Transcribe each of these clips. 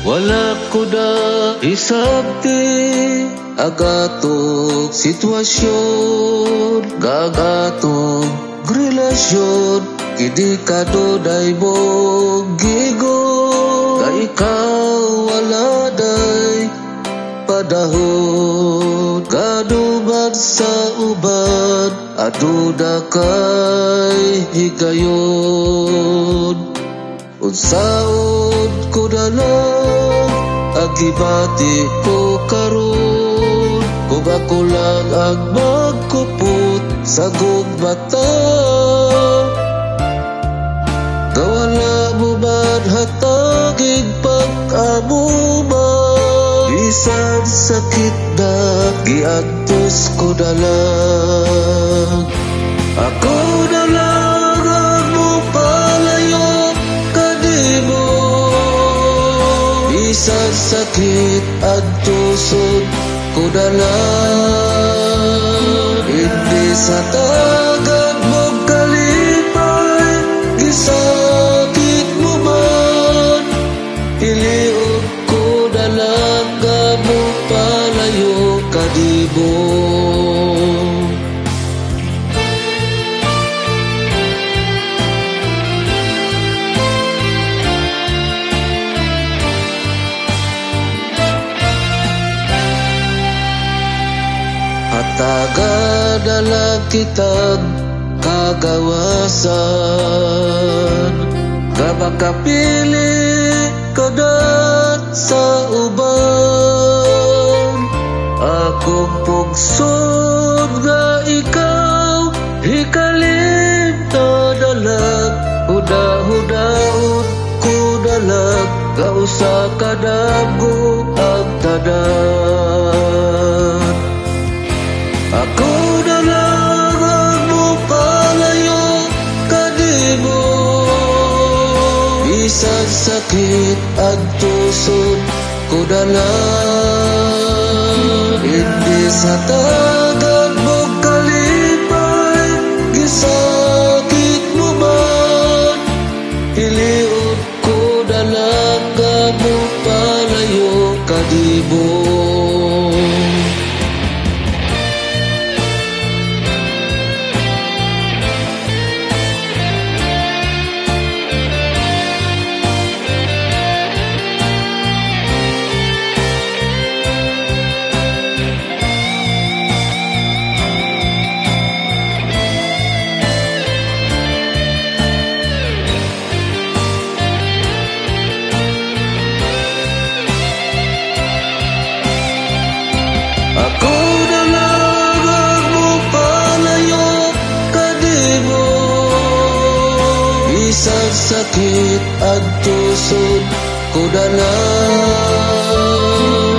Wala ko na isabti agatong sitwasyon, gagatong relasyon, hindi ka doday mong gigon. Ka ikaw wala day padahon, kanuman sa uban aduna kay higayon. Unsaon ko na lang ang gibati ko karon, kung ako lang ang magkupot sa gugmata. Nawala mo man hataging pag-amuman, bisan sakit na giantos ko na lang. Ako na lang ang mupalayo kanimo, bisan sakit antuson ko na lang. Hindi sa tagad mong kalipay gisakit mo man, iliog ko na lang nga mupalayo kanimo. Hatagan na lang kitang kagawasan, nga makapili ka na sa uban. Akong pugsod nga ikaw hikalim na lang, huda-hudaon ko na lang, nga usa ka nago ang tanan. Ako na lang ang mupalayo kanimo, bisan sakit ang tuson ko na lang. Hindi sa tagad mong kalipay gisakit mo man, iliod ko na lang nga mupalayo kanimo. Ako na lang ang mupalayo kanimo, bisan sakit ang tuson ko na lang.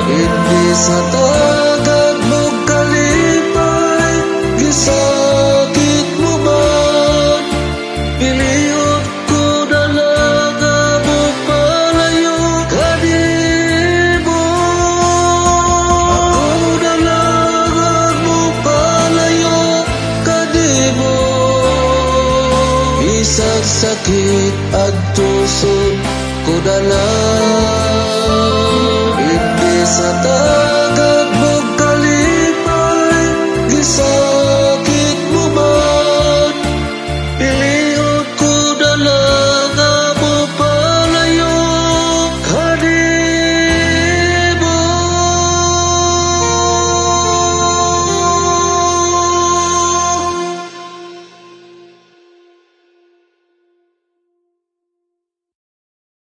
Hindi sa tagad mong kalipay gisakit mo man, iliod ko na lang ang mupalayo kanimo. Bisan sakit ang tuson ko na lang.